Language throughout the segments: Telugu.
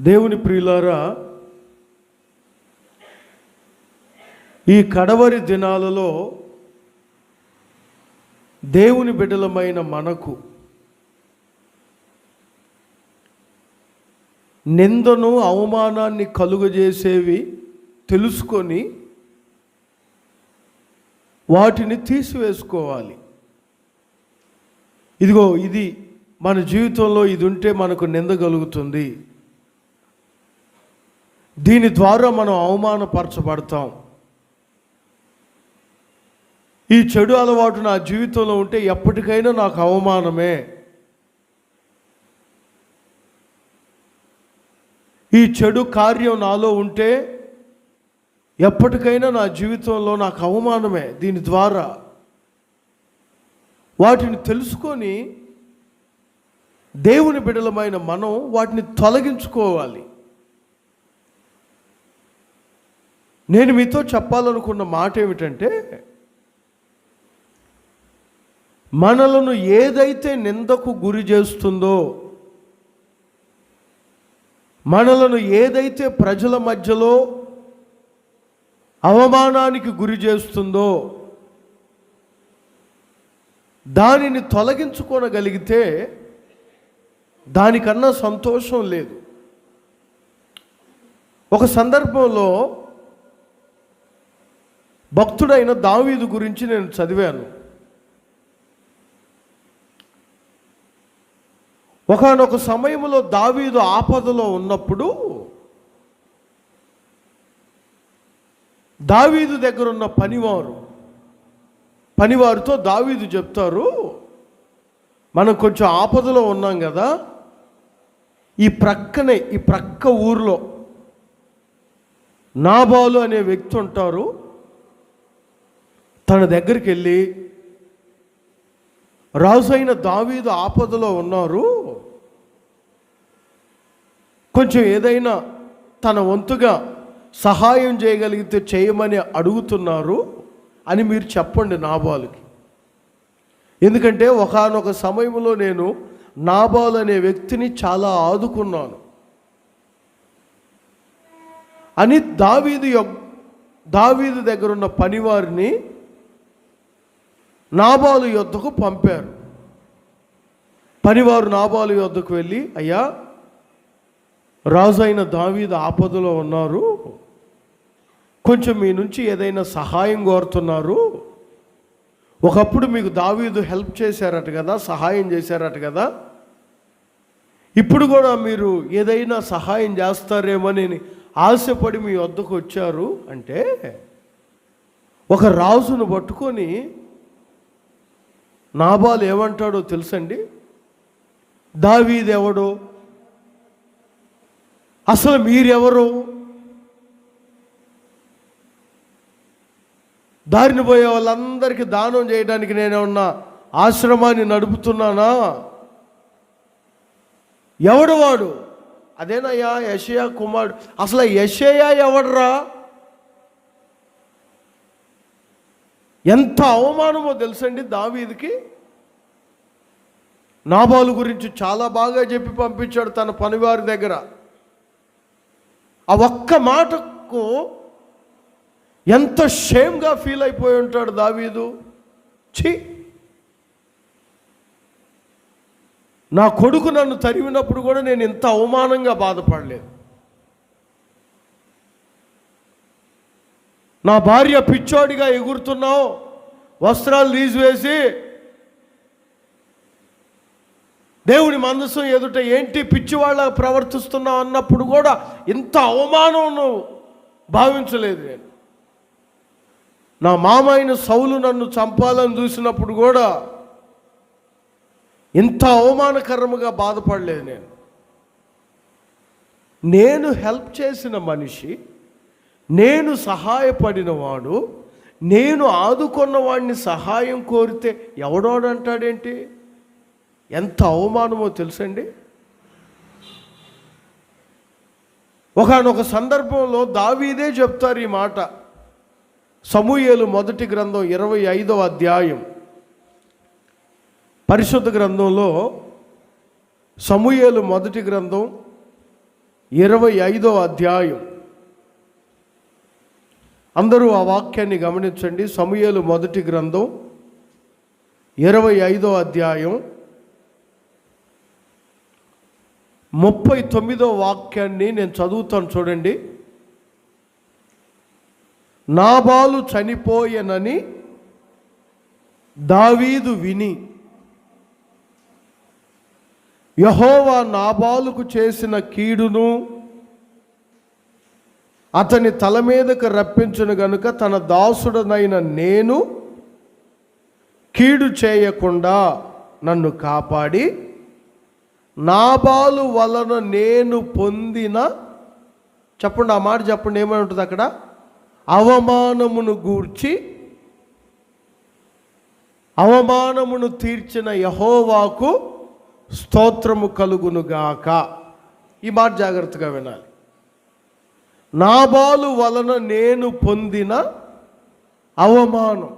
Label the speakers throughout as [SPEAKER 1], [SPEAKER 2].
[SPEAKER 1] దేవుని ప్రియులారా, ఈ కడవరి దినాలలో దేవుని బిడ్డలమైన మనకు నిందను అవమానాన్ని కలుగజేసేవి తెలుసుకొని వాటిని తీసివేసుకోవాలి. ఇదిగో ఇది మన జీవితంలో ఇది ఉంటే మనకు నింద కలుగుతుంది, దీని ద్వారా మనం అవమానపరచబడతాం, ఈ చెడు అలవాటు నా జీవితంలో ఉంటే ఎప్పటికైనా నాకు అవమానమే, ఈ చెడు కార్యం నాలో ఉంటే ఎప్పటికైనా నా జీవితంలో నాకు అవమానమే, దీని ద్వారా వాటిని తెలుసుకొని దేవుని బిడ్డలమైన మనం వాటిని తొలగించుకోవాలి. నేను మీతో చెప్పాలనుకున్న మాట ఏమిటంటే, మనలను ఏదైతే నిందకు గురి చేస్తుందో, మనలను ఏదైతే ప్రజల మధ్యలో అవమానానికి గురి చేస్తుందో దానిని తొలగించుకోగలిగితే దానికన్నా సంతోషం లేదు. ఒక సందర్భంలో భక్తుడైన దావీదు గురించి నేను చదివాను. ఒకానొక సమయంలో దావీదు ఆపదలో ఉన్నప్పుడు దావీదు దగ్గర ఉన్న పనివారితో దావీదు చెప్తారు, మనం కొంచెం ఆపదలో ఉన్నాం కదా, ఈ ప్రక్క ఊర్లో నాబాలు అనే వ్యక్తి ఉంటారు, తన దగ్గరికి వెళ్ళి రాజు అయిన దావీదు ఆపదలో ఉన్నారు, కొంచెం ఏదైనా తన వంతుగా సహాయం చేయగలిగితే చేయమని అడుగుతున్నారు అని మీరు చెప్పండి నాబాలుకి. ఎందుకంటే ఒకానొక సమయంలో నేను నాబాలు అనే వ్యక్తిని చాలా ఆదుకున్నాను అని దావీదు దగ్గర ఉన్న పనివారిని నాబాలు యొద్దకు పంపారు. పనివారు నాబాలు యొద్దకు వెళ్ళి, అయ్యా, రాజు అయిన దావీదు ఆపదలో ఉన్నారు, కొంచెం మీ నుంచి ఏదైనా సహాయం కోరుతున్నారు, ఒకప్పుడు మీకు దావీదు హెల్ప్ చేశారట కదా, సహాయం చేశారట కదా, ఇప్పుడు కూడా మీరు ఏదైనా సహాయం చేస్తారేమని ఆశపడి మీ వద్దకు వచ్చారు అంటే, ఒక రాజును పట్టుకొని నాబాలు ఏమంటాడో తెలుసండి? దావీదు ఎవడో, అసలు మీరెవరు, దారిని పోయే వాళ్ళందరికీ దానం చేయడానికి నేనేమన్నా ఆశ్రమాన్ని నడుపుతున్నానా? ఎవడు వాడు? అదేనయ్యా యెషయా కుమారుడు. అసలు యెషయా ఎవడరా? ఎంత అవమానమో తెలుసండి దావీదుకి. నాబాలు గురించి చాలా బాగా చెప్పి పంపించాడు తన పనివారి దగ్గర. ఆ ఒక్క మాటకు ఎంత షేమ్గా ఫీల్ అయిపోయి ఉంటాడు దావీదు. ఛీ, నా కొడుకు నన్ను తరిమినప్పుడు కూడా నేను ఇంత అవమానంగా బాధపడలేదు, నా భార్య పిచ్చోడిగా ఎగురుతున్నావు, వస్త్రాలు తీసివేసి దేవుని మందసం ఎదుట ఏంటి పిచ్చివాళ్ళ ప్రవర్తిస్తున్నావు అన్నప్పుడు కూడా ఇంత అవమానం నువ్వు భావించలేదు. నేను నా మామ అయిన సౌలు నన్ను చంపాలని చూసినప్పుడు కూడా ఇంత అవమానకరముగా బాధపడలేదు. నేను హెల్ప్ చేసిన మనిషి, నేను సహాయపడిన వాడు, నేను ఆదుకున్న వాడిని సహాయం కోరితే ఎవడోడంటాడేంటి? ఎంత అవమానమో తెలుసండి. ఒకానొక సందర్భంలో దావీదే చెప్తారు ఈ మాట. సమూయేలు మొదటి గ్రంథం 25వ అధ్యాయం. పరిశుద్ధ గ్రంథంలో సమూయేలు మొదటి గ్రంథం 25వ అధ్యాయం. అందరూ ఆ వాక్యాన్ని గమనించండి. సమూయేలు మొదటి గ్రంథం 25వ అధ్యాయం 39వ వాక్యాన్ని నేను చదువుతాను చూడండి. నాబాలు చనిపోయెనని దావీదు విని యెహోవా నాబాలుకు చేసిన కీడును అతని తల మీదకు రప్పించును గనుక తన దాసుడనైన నేను కీడు చేయకుండా నన్ను కాపాడి నాబాలు వలన నేను పొందిన, చెప్పండి ఆ మాట చెప్పండి, ఏమని ఉంటుంది అక్కడ? అవమానమును గూర్చి అవమానమును తీర్చిన యెహోవాకు స్తోత్రము కలుగునుగాక. ఈ మాట జాగ్రత్తగా వినాలి. నాబాలు వలన నేను పొందిన అవమానం.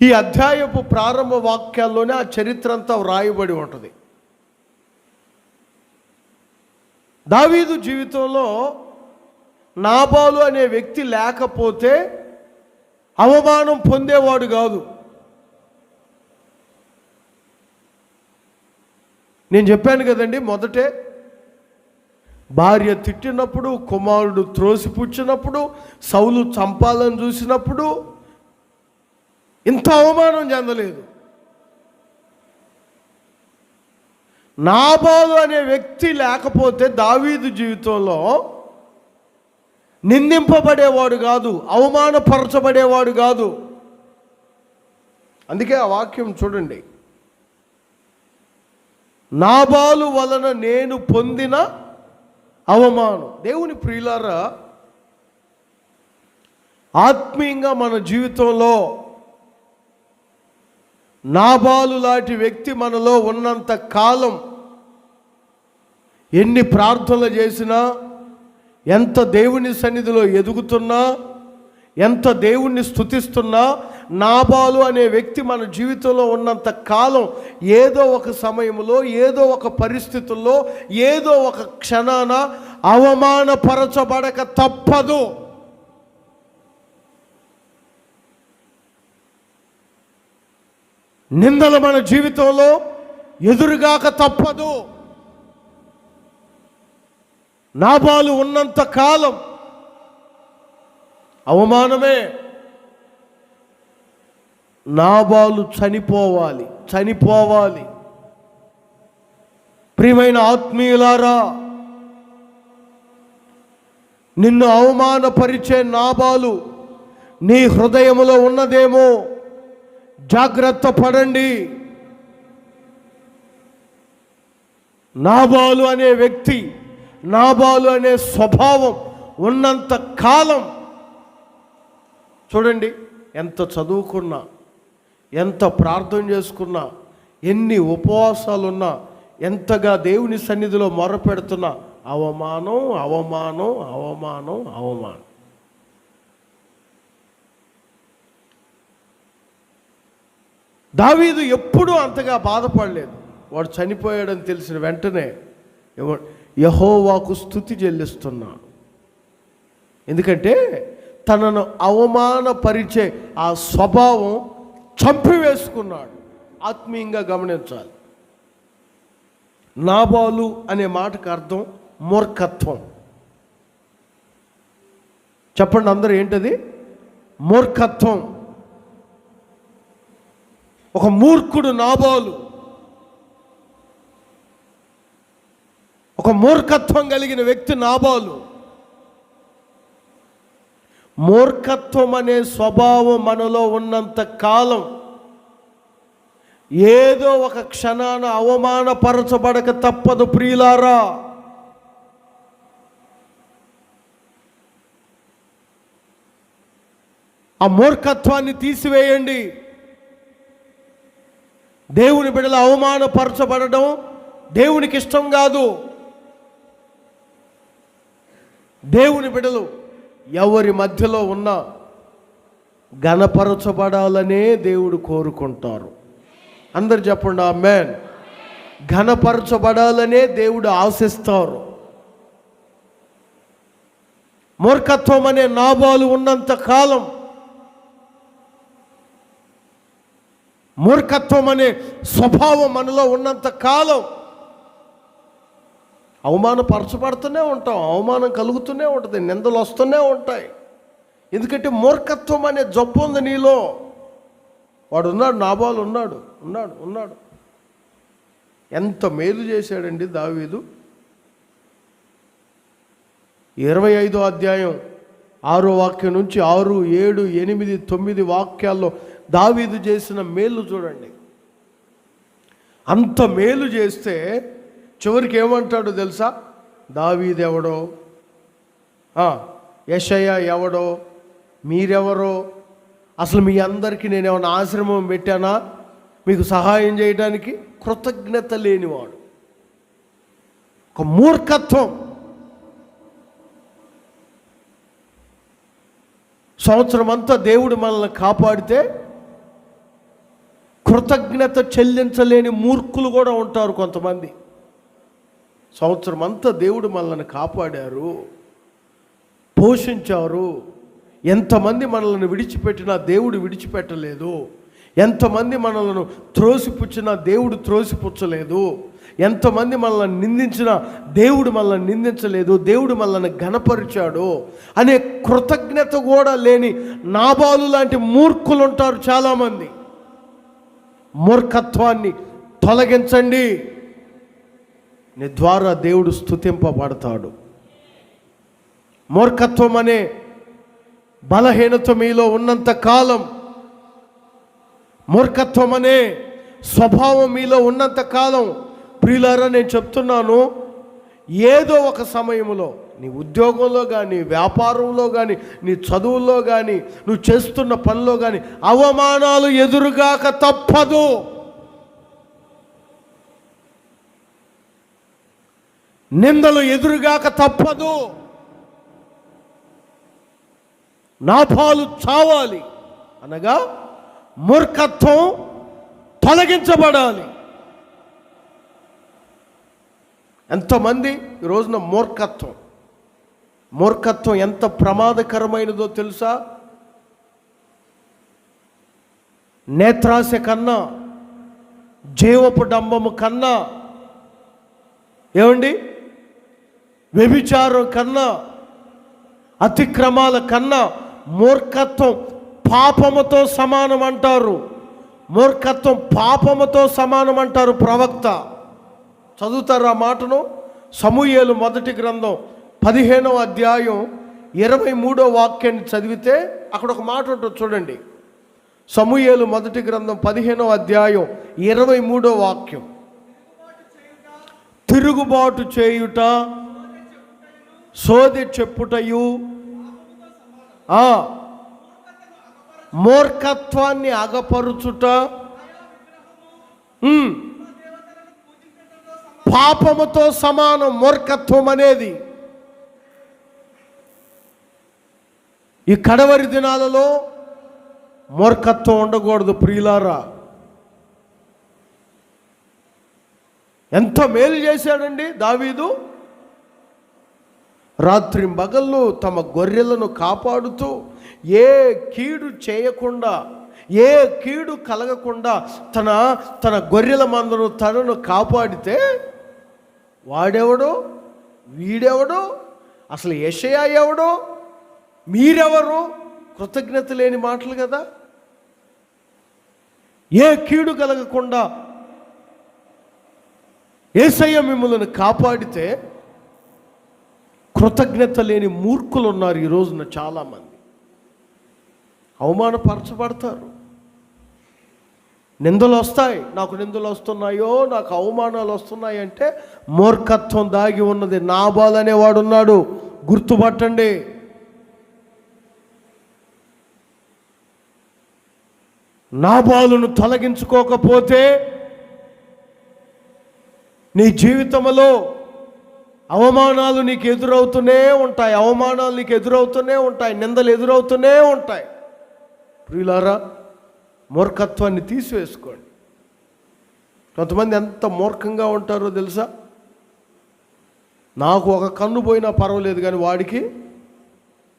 [SPEAKER 1] ఈ అధ్యాయపు ప్రారంభ వాక్యాల్లోనే ఆ చరిత్ర అంతా వ్రాయబడి ఉంటుంది. దావీదు జీవితంలో నాబాలు అనే వ్యక్తి లేకపోతే అవమానం పొందేవాడు కాదు. నేను చెప్పాను కదండి మొదటే, భార్య తిట్టినప్పుడు, కుమారుడు త్రోసిపుచ్చినప్పుడు, సౌలు చంపాలని చూసినప్పుడు ఇంత అవమానం చెందలేదు. నాబాలు అనే వ్యక్తి లేకపోతే దావీదు జీవితంలో నిందింపబడేవాడు కాదు, అవమానపరచబడేవాడు కాదు. అందుకే ఆ వాక్యం చూడండి, నాబాలు వలన నేను పొందిన అవమానం. దేవుని ప్రియులారా, ఆత్మీయంగా మన జీవితంలో నాబాలు లాంటి వ్యక్తి మనలో ఉన్నంత కాలం ఎన్ని ప్రార్థనలు చేసినా, ఎంత దేవుని సన్నిధిలో ఎదుగుతున్నా, ఎంత దేవుణ్ణి స్తుతిస్తున్నా, నాబాలు అనే వ్యక్తి మన జీవితంలో ఉన్నంత కాలం ఏదో ఒక సమయంలో, ఏదో ఒక పరిస్థితుల్లో, ఏదో ఒక క్షణాన అవమానపరచబడక తప్పదు. నిందలు మన జీవితంలో ఎదురుగాక తప్పదు. నాబాలు ఉన్నంత కాలం అవమానమే. నాబాలు చనిపోవాలి. ప్రియమైన ఆత్మీయులారా, నిన్ను అవమానపరిచే నాబాలు నీ హృదయములో ఉన్నదేమో, జాగ్రత్త పడండి. నాబాలు అనే వ్యక్తి, నాబాలు అనే స్వభావం ఉన్నంత కాలం చూడండి, ఎంత చదువుకున్నా, ఎంత ప్రార్థన చేసుకున్నా, ఎన్ని ఉపవాసాలున్నా, ఎంతగా దేవుని సన్నిధిలో మొరపెడుతున్నా అవమానం. దావీదు ఎప్పుడూ అంతగా బాధపడలేదు. వాడు చనిపోయాడని తెలిసిన వెంటనే యెహోవాకు స్తుతి చెల్లిస్తున్నా. ఎందుకంటే తనను అవమానపరిచే ఆ స్వభావం చంపివేసుకున్నాడు. ఆత్మీయంగా గమనించాలి. నాబాలు అనే మాటకు అర్థం మూర్ఖత్వం. చెప్పండి అందరూ, ఏంటది? మూర్ఖత్వం. ఒక మూర్ఖుడు నాబాలు, ఒక మూర్ఖత్వం కలిగిన వ్యక్తి నాబాలు. మూర్ఖత్వం అనే స్వభావం మనలో ఉన్నంత కాలం ఏదో ఒక క్షణాన అవమానపరచబడక తప్పదు. ప్రియులారా, ఆ మూర్ఖత్వాన్ని తీసివేయండి. దేవుని బిడ్డలు అవమానపరచబడడం దేవునికి ఇష్టం కాదు. దేవుని బిడ్డలు ఎవరి మధ్యలో ఉన్నా ఘనపరచబడాలనే దేవుడు కోరుకుంటారు. అందరు చెప్పండి ఆమేన్. ఘనపరచబడాలనే దేవుడు ఆశిస్తారు. మూర్ఖత్వం అనే నాబాలు ఉన్నంత కాలం, మూర్ఖత్వం అనే స్వభావం మనలో ఉన్నంత కాలం అవమానపరచబడుతూనే ఉంటాం, అవమానం కలుగుతూనే ఉంటుంది, నిందలు వస్తూనే ఉంటాయి. ఎందుకంటే మూర్ఖత్వం అనే జబ్బు ఉంది నీలో. వాడు ఉన్నాడు, నాబాలు ఉన్నాడు ఉన్నాడు ఉన్నాడు ఎంత మేలు చేశాడండి దావీదు. 25వ అధ్యాయం 6వ వాక్యం నుంచి 6, 7, 8, 9 వాక్యాల్లో దావీదు చేసిన మేలు చూడండి. అంత మేలు చేస్తే చివరికి ఏమంటాడో తెలుసా? దావీదు ఎవడో, యెషయా ఎవడో, మీరెవరో, అసలు మీ అందరికీ నేను ఏమైనా ఆశ్రమం పెట్టానా మీకు సహాయం చేయడానికి? కృతజ్ఞత లేనివాడు, ఒక మూర్ఖత్వం. సంవత్సరం అంతా దేవుడు మనల్ని కాపాడితే కృతజ్ఞత చెల్లించలేని మూర్ఖులు కూడా ఉంటారు కొంతమంది. సంవత్సరం అంతా దేవుడు మనల్ని కాపాడారు, పోషించారు. ఎంతమంది మనల్ని విడిచిపెట్టినా దేవుడు విడిచిపెట్టలేదు, ఎంతమంది మనలను త్రోసిపుచ్చినా దేవుడు త్రోసిపుచ్చలేదు, ఎంతమంది మనల్ని నిందించినా దేవుడు మనల్ని నిందించలేదు, దేవుడు మనల్ని ఘనపరిచాడు అనే కృతజ్ఞత కూడా లేని నాబాలు లాంటి మూర్ఖులు ఉంటారు చాలామంది. మూర్ఖత్వాన్ని తొలగించండి, నీ ద్వారా దేవుడు స్తుతింపబడతాడు. మూర్ఖత్వం అనే బలహీనత మీలో ఉన్నంత కాలం, మూర్ఖత్వం అనే స్వభావం మీలో ఉన్నంత కాలం, ప్రియులారా నేను చెప్తున్నాను, ఏదో ఒక సమయంలో నీ ఉద్యోగంలో కానీ, వ్యాపారంలో కానీ, నీ చదువుల్లో కానీ, నువ్వు చేస్తున్న పనిలో కానీ అవమానాలు ఎదురుగాక తప్పదు. నిందలు ఎదురుగాక తప్పదు. నాబాలు చావాలి అనగా మూర్ఖత్వం తొలగించబడాలి. ఎంతమంది ఈ రోజున మూర్ఖత్వం ఎంత ప్రమాదకరమైనదో తెలుసా? నేత్రాశ కన్నా, జీవపు డంబము కన్నా, ఏమండి, వ్యభిచారం కన్నా, అతిక్రమాల కన్నా మూర్ఖత్వం పాపముతో సమానం అంటారు. మూర్ఖత్వం పాపముతో సమానం అంటారు ప్రవక్త. చదువుతారు ఆ మాటను? సమూయేలు మొదటి గ్రంథం 15వ అధ్యాయం 23వ వాక్యాన్ని చదివితే అక్కడ ఒక మాట ఉంటుంది చూడండి. సమూయేలు మొదటి గ్రంథం 15వ అధ్యాయం 23వ వాక్యం. తిరుగుబాటు చేయుట, సోదె చెప్పుటయు, మూర్ఖత్వాన్ని అగపరుచుట, పాపముతో సమానం మూర్ఖత్వం అనేది. ఈ కడవరి దినాలలో మూర్ఖత్వం ఉండకూడదు ప్రియులారా. ఎంత మేలు చేశాడండి దావీదు. రాత్రింబగళ్ళు తమ గొర్రెలను కాపాడుతూ ఏ కీడు చేయకుండా, ఏ కీడు కలగకుండా తన గొర్రెల మందను తనను కాపాడితే వాడెవడో, వీడెవడో, అసలు యెషయా ఎవడో, మీరెవరు? కృతజ్ఞత లేని మాటలు కదా. ఏ కీడు కలగకుండా యేసయ్య మిమ్మల్ని కాపాడితే కృతజ్ఞత లేని మూర్ఖులు ఉన్నారు ఈ రోజున చాలామంది. అవమానపరచబడతారు, నిందలు వస్తాయి. నాకు నిందలు వస్తున్నాయో, నాకు అవమానాలు వస్తున్నాయి అంటే మూర్ఖత్వం దాగి ఉన్నది. నాబాలు అనేవాడు ఉన్నాడు, గుర్తుపట్టండి. నాబాలును తొలగించుకోకపోతే నీ జీవితంలో అవమానాలు నీకు ఎదురవుతూనే ఉంటాయి, అవమానాలు నీకు ఎదురవుతూనే ఉంటాయి, నిందలు ఎదురవుతూనే ఉంటాయి. ప్రియులారా, మూర్ఖత్వాన్ని తీసివేసుకోండి. కొంతమంది ఎంత మూర్ఖంగా ఉంటారో తెలుసా? నాకు ఒక కన్ను పోయినా పర్వాలేదు, కానీ వాడికి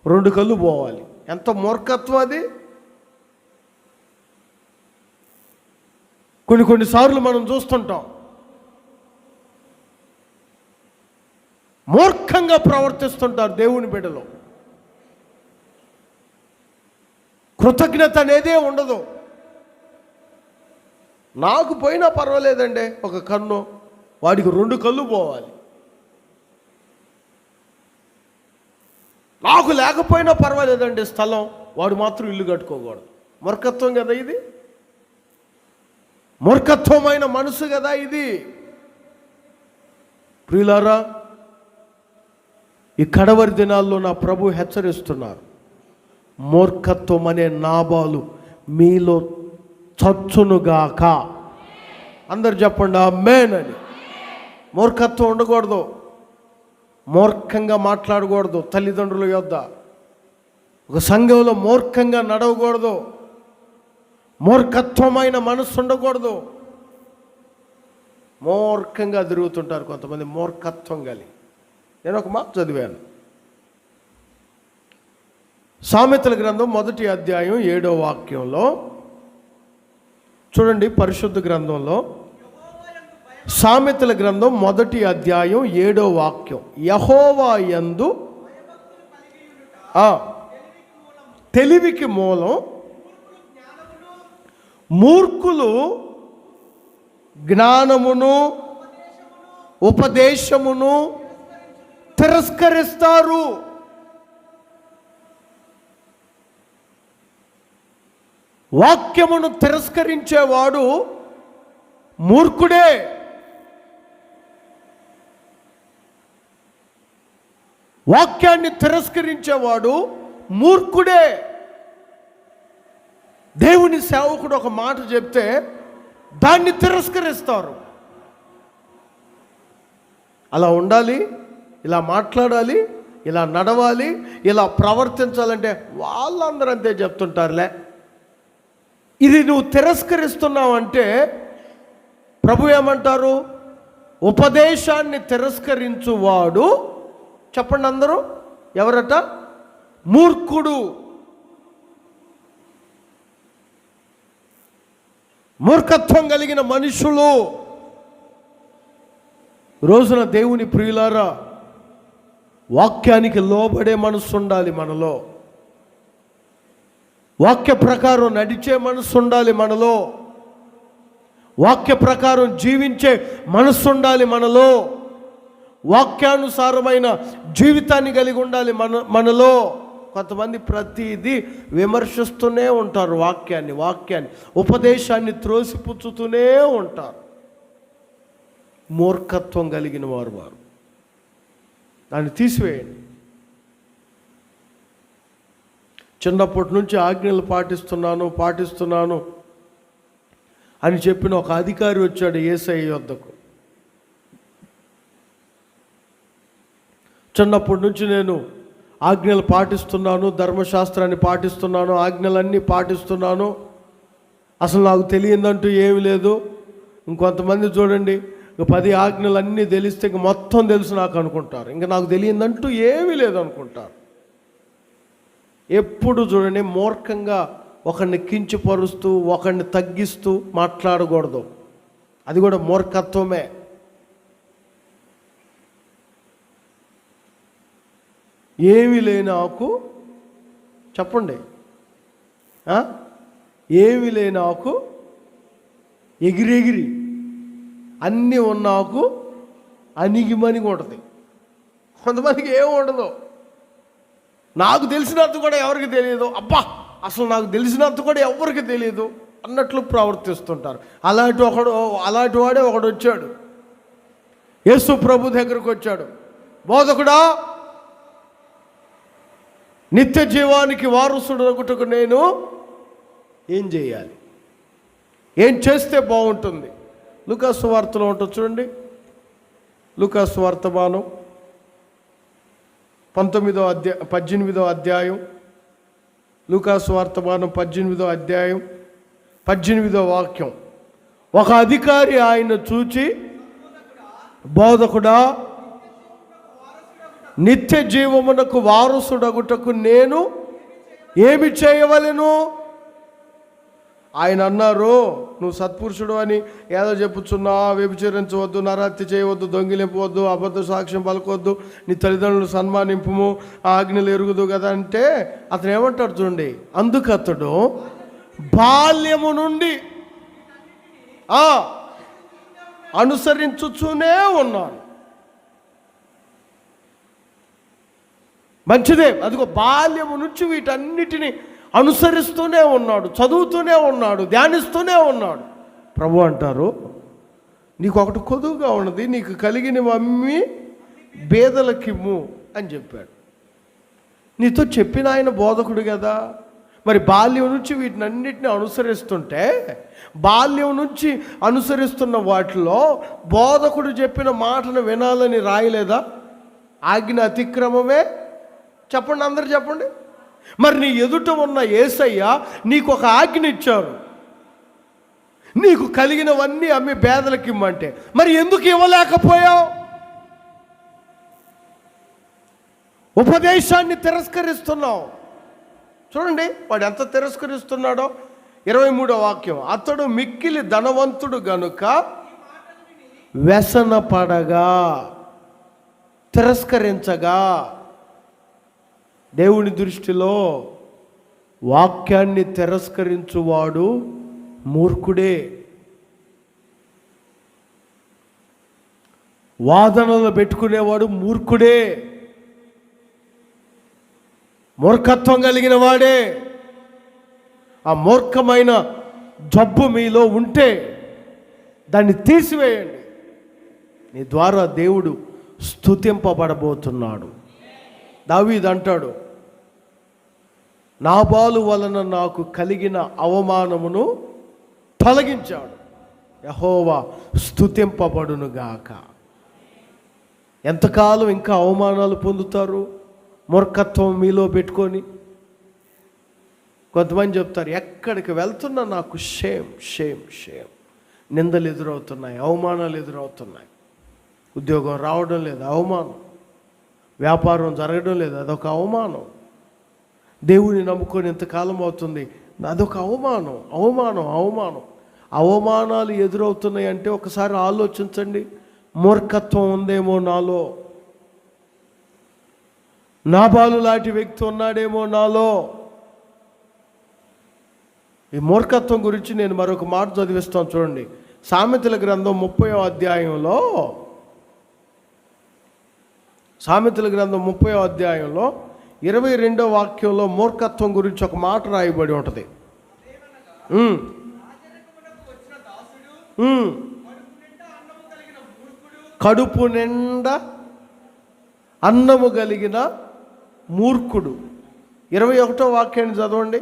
[SPEAKER 1] 2 కళ్ళు పోవాలి. ఎంత మూర్ఖత్వం అది! కొన్నిసార్లు మనం చూస్తుంటాం, మూర్ఖంగా ప్రవర్తిస్తుంటారు దేవుని బిడ్డలు. కృతజ్ఞత అనేదే ఉండదు. నాకు పోయినా పర్వాలేదండి ఒక కన్ను, వాడికి 2 కళ్ళు పోవాలి. నాకు లేకపోయినా పర్వాలేదండి స్థలం, వాడు మాత్రం ఇల్లు కట్టుకోకూడదు. మూర్ఖత్వం కదా ఇది, మూర్ఖత్వమైన మనసు కదా ఇది. ప్రియులారా, ఈ కడవరి దినాల్లో నా ప్రభు హెచ్చరిస్తున్నారు, మూర్ఖత్వం అనే నాబాలు మీలో చచ్చునుగాక. అందరు చెప్పండి ఆమేన్ అని. మూర్ఖత్వం ఉండకూడదు, మూర్ఖంగా మాట్లాడకూడదు, తల్లిదండ్రుల యొద్ద ఒక సంఘంలో మూర్ఖంగా నడవకూడదు, మూర్ఖత్వమైన మనసు ఉండకూడదు. మూర్ఖంగా తిరుగుతుంటారు కొంతమంది, మూర్ఖత్వం కలిగి. నేను ఒక మాట చదివాను, సామెతల గ్రంథం 1వ అధ్యాయం 7వ వాక్యంలో చూడండి. పరిశుద్ధ గ్రంథంలో సామెతల గ్రంథం 1వ అధ్యాయం 7వ వాక్యం, యెహోవా యందు తెలివికి మూలం, మూర్ఖులు జ్ఞానమును ఉపదేశమును తిరస్కరిస్తారు. వాక్యమును తిరస్కరించేవాడు మూర్ఖుడే. వాక్యాన్ని తిరస్కరించేవాడు మూర్ఖుడే. దేవుని సేవకుడు ఒక మాట చెప్తే దాన్ని తిరస్కరిస్తారు. అలా ఉండాలి, ఇలా మాట్లాడాలి, ఇలా నడవాలి, ఇలా ప్రవర్తించాలంటే వాళ్ళందరూ అంతే చెప్తుంటారులే. ఇది నువ్వు తిరస్కరిస్తున్నావంటే ప్రభు ఏమంటారు? ఉపదేశాన్ని తిరస్కరించువాడు, చెప్పండి అందరూ, ఎవరట? మూర్ఖుడు. మూర్ఖత్వం కలిగిన మనుషులు. రోజున దేవుని ప్రియులారా, వాక్యానికి లోబడే మనసు ఉండాలి మనలో, వాక్య ప్రకారం నడిచే మనసు ఉండాలి మనలో, వాక్య ప్రకారం జీవించే మనసు ఉండాలి మనలో, వాక్యానుసారమైన జీవితాన్ని కలిగి ఉండాలి మనలో. కొంతమంది ప్రతిదీ విమర్శిస్తూనే ఉంటారు, వాక్యాన్ని ఉపదేశాన్ని త్రోసిపుచ్చుతూనే ఉంటారు. మూర్ఖత్వం కలిగిన వారు దాన్ని తీసివేయండి. చిన్నప్పటి నుంచి ఆజ్ఞలు పాటిస్తున్నాను అని చెప్పిన ఒక అధికారి వచ్చాడు యేసయ్య యొద్దకు. చిన్నప్పటి నుంచి నేను ఆజ్ఞలు పాటిస్తున్నాను, ధర్మశాస్త్రాన్ని పాటిస్తున్నాను, ఆజ్ఞలన్నీ పాటిస్తున్నాను, అసలు నాకు తెలియదంటూ ఏమీ లేదు. ఇంకొంతమంది చూడండి, 10 ఆజ్ఞలన్నీ తెలిస్తే ఇంక మొత్తం తెలుసు నాకు అనుకుంటారు, ఇంకా నాకు తెలియదంటూ ఏమీ లేదు అనుకుంటారు. ఎప్పుడు చూడండి మూర్ఖంగా ఒకరిని కించపరుస్తూ ఒకరిని తగ్గిస్తూ మాట్లాడకూడదు. అది కూడా మూర్ఖత్వమే. ఏమీ లేని ఆకు, చెప్పండి, ఏమీ లేని ఆకు ఎగిరెగిరి, అన్నీ ఉన్న ఆకు అణిగిమణిగి ఉంటుంది. కొంతమందికి ఏమి ఉండదు, నాకు తెలిసినంత కూడా ఎవరికి తెలియదు, అబ్బా అసలు నాకు తెలిసినంత కూడా ఎవరికి తెలియదు అన్నట్లు ప్రవర్తిస్తుంటారు. అలాంటి వాడే ఒకడు వచ్చాడు, యేసు ప్రభు దగ్గరకు వచ్చాడు. బోధకుడా, నిత్య జీవానికి వారసుడగుటకు నేను ఏం చేయాలి, ఏం చేస్తే బాగుంటుంది? లూకాసు వార్తలో ఉంటుంది చూడండి. లూకాసు వర్తమానం 18వ అధ్యాయం, లూకాసు వర్తమానం 18వ అధ్యాయం 18వ వాక్యం. ఒక అధికారి ఆయన చూచి, బోధకుడా, నిత్య జీవమునకు వారసుడగుటకు నేను ఏమి చేయవలెను? ఆయన అన్నారు, నువ్వు సత్పురుషుడు అని ఏదో చెప్పుచున్నా, వ్యభిచరించవద్దు, నరహత్య చేయవద్దు, దొంగిలింపవద్దు, అబద్ధ సాక్ష్యం పలకొద్దు, నీ తల్లిదండ్రులు సన్మానింపుము, ఆ ఆజ్ఞలు ఎరుగుదు కదా అంటే అతను ఏమంటాడు చూడండి, అందుకు అతడు బాల్యము నుండి అనుసరించుతూనే ఉన్నాను. మంచిదే, అదిగో బాల్యము నుంచి వీటన్నిటిని అనుసరిస్తూనే ఉన్నాడు, చదువుతూనే ఉన్నాడు, ధ్యానిస్తూనే ఉన్నాడు. ప్రభు అంటారు, నీకు ఒకటి కొదువుగా ఉన్నది, నీకు కలిగినవి అమ్మి బేదలకిమ్ము అని చెప్పాడు. నీతో చెప్పిన ఆయన బోధకుడు కదా. మరి బాల్యం నుంచి వీటిని అన్నిటిని అనుసరిస్తుంటే, బాల్యం నుంచి అనుసరిస్తున్న వాటిలో బోధకుడు చెప్పిన మాటను వినాలని రాయలేదా? ఆజ్ఞ అతిక్రమమే. చెప్పండి, అందరు చెప్పండి. మరి నీ ఎదుట ఉన్న యేసయ్య నీకు ఒక ఆజ్ఞ ఇచ్చారు, నీకు కలిగినవన్నీ అమ్మి పేదలకి ఇమ్మంటే మరి ఎందుకు ఇవ్వలేకపోయావు? ఉపదేశాన్ని తిరస్కరిస్తున్నావు. చూడండి వాడు ఎంత తిరస్కరిస్తున్నాడో. 23వ వాక్యం, అతడు మిక్కిలి ధనవంతుడు గనుక వ్యసన పడగా, తిరస్కరించగా. దేవుని దృష్టిలో వాక్యాన్ని తిరస్కరించువాడు మూర్ఖుడే. వాదనలు పెట్టుకునేవాడు మూర్ఖుడే, మూర్ఖత్వం కలిగిన వాడే. ఆ మూర్ఖమైన జబ్బు మీలో ఉంటే దాన్ని తీసివేయండి. నీ ద్వారా దేవుడు స్తుతింపబడబోతున్నాడు. దావీదు అంటాడు, నాబాలు వలన నాకు కలిగిన అవమానమును తొలగించాడు, యెహోవా స్తుతింపబడునుగాక. ఎంతకాలం ఇంకా అవమానాలు పొందుతారు మూర్ఖత్వం మీలో పెట్టుకొని? కొంతమంది చెప్తారు, ఎక్కడికి వెళ్తున్నా నాకు షేమ్ షేమ్ షేమ్, నిందలు ఎదురవుతున్నాయి, అవమానాలు ఎదురవుతున్నాయి, ఉద్యోగం రావడం లేదు అవమానం, వ్యాపారం జరగడం లేదు అదొక అవమానం, దేవుని నమ్ముకొని ఇంతకాలం అవుతుంది అదొక అవమానం అవమానం అవమానం. అవమానాలు ఎదురవుతున్నాయి అంటే ఒకసారి ఆలోచించండి, మూర్ఖత్వం ఉందేమో నాలో, నాబాలు లాంటి వ్యక్తి ఉన్నాడేమో నాలో. ఈ మూర్ఖత్వం గురించి నేను మరొక మాట చదివిస్తాను చూడండి. సామెతల గ్రంథం 30వ అధ్యాయంలో, సామెతల గ్రంథం 30వ అధ్యాయంలో 22వ వాక్యంలో మూర్ఖత్వం గురించి ఒక మాట రాయబడి ఉంటుంది. కడుపు నిండా అన్నము కలిగిన మూర్ఖుడు. 21వ వాక్యాన్ని చదవండి.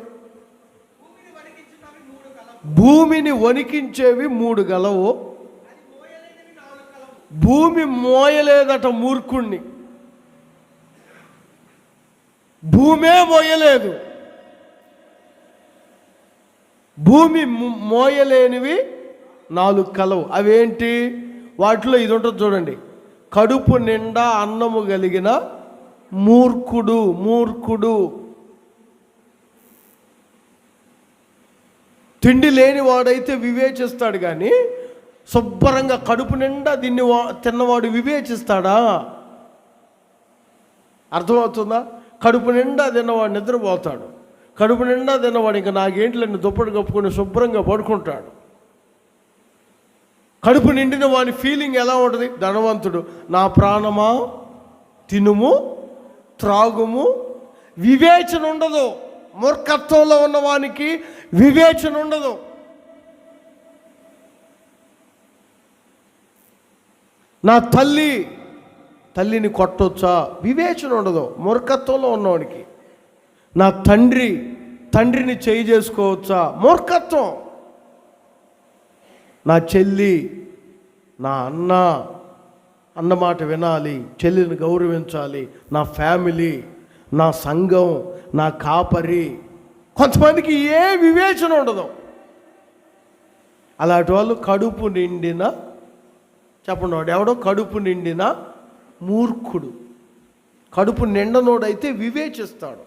[SPEAKER 1] భూమిని వణికించేవి 3 గలవు, భూమి మోయలేదట మూర్ఖుణ్ణి. భూమే మోయలేదు, భూమి మోయలేనివి 4 కలవు. అవేంటి? వాటిలో ఇది ఉంటుంది చూడండి, కడుపు నిండా అన్నము కలిగిన మూర్ఖుడు. మూర్ఖుడు తిండి లేని వాడైతే వివేచిస్తాడు, కానీ శుభ్రంగా కడుపు నిండా దీన్ని తిన్నవాడు వివేచిస్తాడా? అర్థమవుతుందా? కడుపు నిండా తిన్నవాడు నిద్రపోతాడు, కడుపు నిండా తిన్నవాడు ఇంకా నాకేంట్లన్నీ దుప్పటి కప్పుకొని శుభ్రంగా పడుకుంటాడు. కడుపు నిండిన వాని ఫీలింగ్ ఎలా ఉంటుంది? ధనవంతుడు, నా ప్రాణమా తినుము త్రాగుము. వివేచన ఉండదు. మూర్ఖత్వంలో ఉన్నవానికి వివేచన ఉండదు. నా తల్లిని కొట్టొచ్చా? వివేచన ఉండదు మూర్ఖత్వంలో ఉన్నవాడికి. నా తండ్రిని చేయి చేసుకోవచ్చా? మూర్ఖత్వం. నా చెల్లి, నా అన్న మాట వినాలి, చెల్లిని గౌరవించాలి, నా ఫ్యామిలీ, నా సంఘం, నా కాపరి. కొంతమందికి ఏ వివేచన ఉండదు. అలాంటి వాళ్ళు కడుపు నిండిన, చెప్పండి, వాడు ఎవడో కడుపు నిండిన మూర్ఖుడు. కడుపు నిండనోడైతే వివేచిస్తాడు.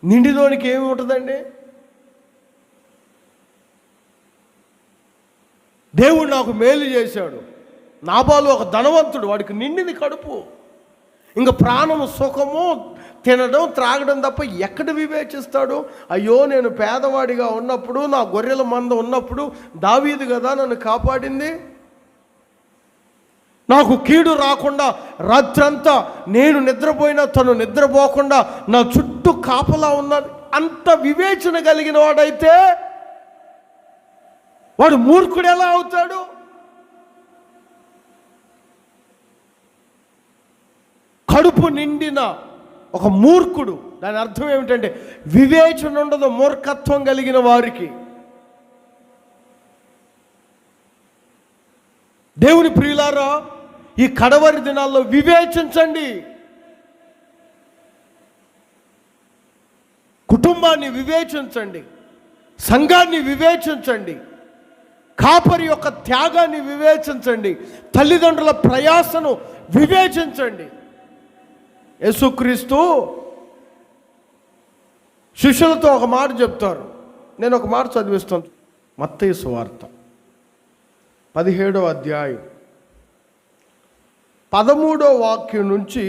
[SPEAKER 1] నిండినోడికి ఏమి ఉంటుందండి? దేవుడు నాకు మేలు చేశాడు. నాబాలు ఒక ధనవంతుడు, వాడికి నిండింది కడుపు. ఇంకా ప్రాణము సుఖము తినడం త్రాగడం తప్ప ఎక్కడ వివేచిస్తాడు? అయ్యో, నేను పేదవాడిగా ఉన్నప్పుడు, నా గొర్రెల మంద ఉన్నప్పుడు దావీదు కదా నన్ను కాపాడింది, నాకు కీడు రాకుండా రాత్రంతా నేను నిద్రపోయినా తను నిద్రపోకుండా నా చుట్టూ కాపలా ఉన్నది. అంత వివేచన కలిగిన వాడైతే వాడు మూర్ఖుడు ఎలా అవుతాడు? కడుపు నిండిన ఒక మూర్ఖుడు, దాని అర్థం ఏమిటంటే వివేచన ఉండదు మూర్ఖత్వం కలిగిన వారికి. దేవుని ప్రియులారా, ఈ కడవరి దినాల్లో వివేచించండి. కుటుంబాన్ని వివేచించండి, సంఘాన్ని వివేచించండి, కాపరి యొక్క త్యాగాన్ని వివేచించండి, తల్లిదండ్రుల ప్రయాసను వివేచించండి. యేసుక్రీస్తు శిష్యులతో ఒక మాట చెప్తారు. నేను ఒక మాట చదివిస్తాను. మత్తయి సువార్త 17వ అధ్యాయం 13వ వాక్యం నుంచి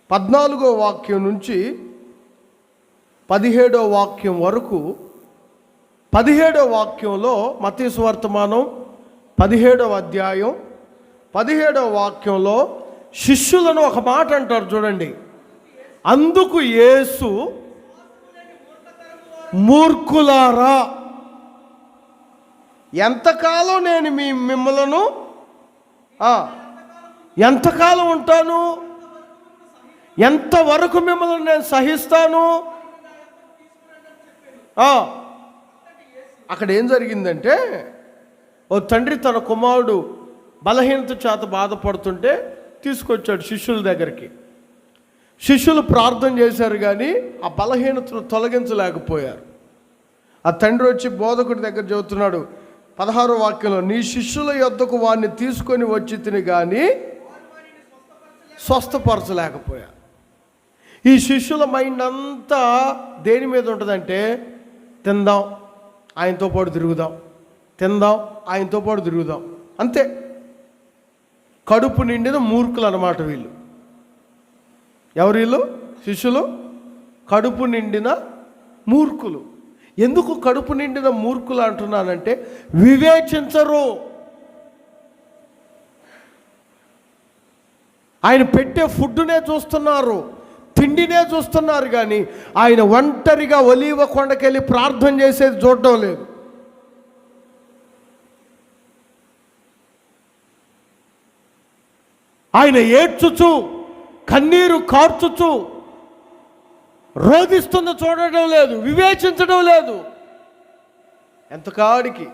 [SPEAKER 1] 14వ వాక్యం నుంచి 17వ వాక్యం వరకు. 17వ వాక్యంలో మత్తయి సువార్తమానం 17వ అధ్యాయం 17వ వాక్యంలో శిష్యులను ఒక మాట అంటారు చూడండి. అందుకు యేసు, మూర్ఖులారా, ఎంతకాలం నేను మిమ్మలను ఎంతకాలం ఉంటాను? ఎంతవరకు మిమ్మల్ని నేను సహిస్తాను? అక్కడ ఏం జరిగిందంటే, ఓ తండ్రి తన కుమారుడు బలహీనత చేత బాధపడుతుంటే తీసుకొచ్చాడు శిష్యుల దగ్గరికి. శిష్యులు ప్రార్థన చేశారు కానీ ఆ బలహీనతను తొలగించలేకపోయారు. ఆ తండ్రి వచ్చి బోధకుడి దగ్గర చెబుతున్నాడు 16వ వాక్యంలో, నీ శిష్యుల యొద్దకు వాడిని తీసుకొని వచ్చి తిని కానీ స్వస్థపరచలేకపోయారు. ఈ శిష్యుల మైండ్ అంతా దేని మీద ఉంటుందంటే, తిందాం ఆయనతో పాటు తిరుగుదాం, తిందాం ఆయనతో పాటు తిరుగుదాం, అంతే. కడుపు నిండిన మూర్ఖులు అన్నమాట వీళ్ళు. ఎవరు వీళ్ళు? శిష్యులు కడుపు నిండిన మూర్ఖులు. ఎందుకు కడుపు నిండిన మూర్ఖులు అంటున్నానంటే, వివేచించరు. ఆయన పెట్టే ఫుడ్డునే చూస్తున్నారు, తిండినే చూస్తున్నారు, కానీ ఆయన ఒంటరిగా ఒలీవ కొండకెళ్ళి ప్రార్థన చేసేది చూడడం లేదు. ఆయన ఏడ్చుచు కన్నీరు కార్చుచు రోధిస్తున్న చూడడం లేదు, వివేచించడం లేదు. ఎంతకాడికి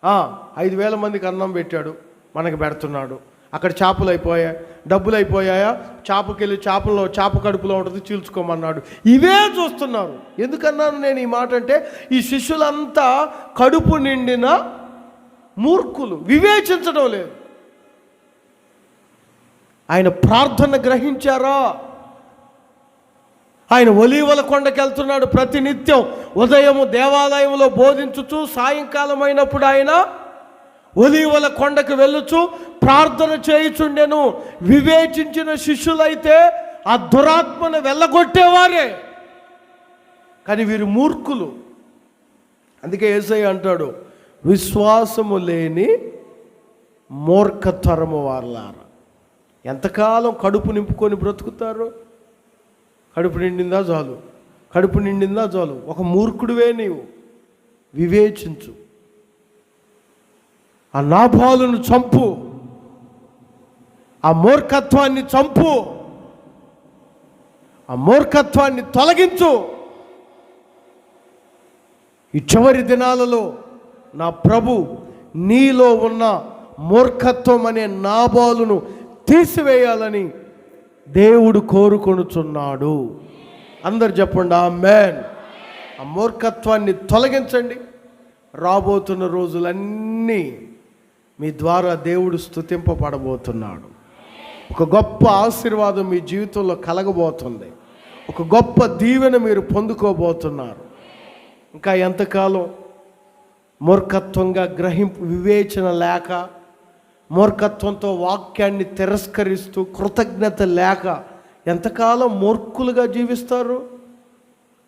[SPEAKER 1] 5,000 మందికి అన్నం పెట్టాడు, మనకి పెడుతున్నాడు. అక్కడ చేపలు అయిపోయాయి, డబ్బులు అయిపోయాయా, చేపకెళ్ళి చేప కడుపులో ఉంటుంది చీల్చుకోమన్నాడు. ఇవే చూస్తున్నారు. ఎందుకన్నాను నేను ఈ మాట అంటే, ఈ శిష్యులంతా కడుపు నిండిన మూర్ఖులు, వివేచించడం లేదు. ఆయన ప్రార్థన గ్రహించారా? ఆయన ఒలీవల కొండకి వెళ్తున్నాడు ప్రతినిత్యం. ఉదయము దేవాలయంలో బోధించుచు, సాయంకాలం అయినప్పుడు ఆయన ఒలీవల కొండకు వెళ్ళుచు ప్రార్థన చేయుచుండెను. వివేచించిన శిష్యులైతే ఆ దురాత్మను వెళ్ళగొట్టేవారే, కానీ వీరు మూర్ఖులు. అందుకే యేసయ్య అంటాడు, విశ్వాసము లేని మూర్ఖతరము వారలారా. ఎంతకాలం కడుపు నింపుకొని బ్రతుకుతారు? కడుపు నిండిందా చాలు, కడుపు నిండిందా చాలు. ఒక మూర్ఖుడివే నీవు. వివేచించు. ఆ నాబాలును చంపు, ఆ మూర్ఖత్వాన్ని చంపు, ఆ మూర్ఖత్వాన్ని తొలగించు. ఈ చివరి దినాలలో నా ప్రభు నీలో ఉన్న మూర్ఖత్వం అనే నాబాలును తీసివేయాలని దేవుడు కోరుకొనుచున్నాడు. అందరు చెప్పండి ఆమేన్. ఆ మూర్ఖత్వాన్ని తొలగించండి. రాబోతున్న రోజులన్నీ మీ ద్వారా దేవుడు స్తుతింపబడబోతున్నాడు. ఒక గొప్ప ఆశీర్వాదం మీ జీవితంలో కలగబోతుంది. ఒక గొప్ప దీవెన మీరు పొందుకోబోతున్నారు. ఇంకా ఎంతకాలం మూర్ఖత్వంగా వివేచన లేక, మూర్ఖత్వంతో వాక్యాన్ని తిరస్కరిస్తూ, కృతజ్ఞత లేక ఎంతకాలం మూర్ఖులుగా జీవిస్తారు?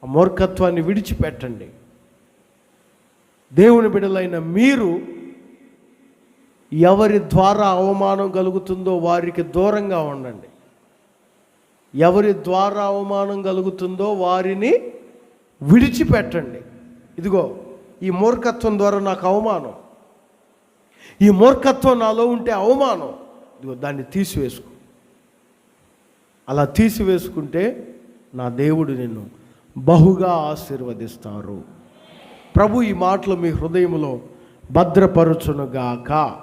[SPEAKER 1] ఆ మూర్ఖత్వాన్ని విడిచిపెట్టండి. దేవుని బిడ్డలైన మీరు ఎవరి ద్వారా అవమానం కలుగుతుందో వారికి దూరంగా ఉండండి. ఎవరి ద్వారా అవమానం కలుగుతుందో వారిని విడిచిపెట్టండి. ఇదిగో, ఈ మూర్ఖత్వం ద్వారా నాకు అవమానం, ఈ మూర్ఖత్వం నాలో ఉంటే అవమానం, ఇదిగో దాన్ని తీసివేసుకో. అలా తీసివేసుకుంటే నా దేవుడు నిన్ను బహుగా ఆశీర్వదిస్తారు. ప్రభు ఈ మాటలు మీ హృదయంలో భద్రపరచునుగాక.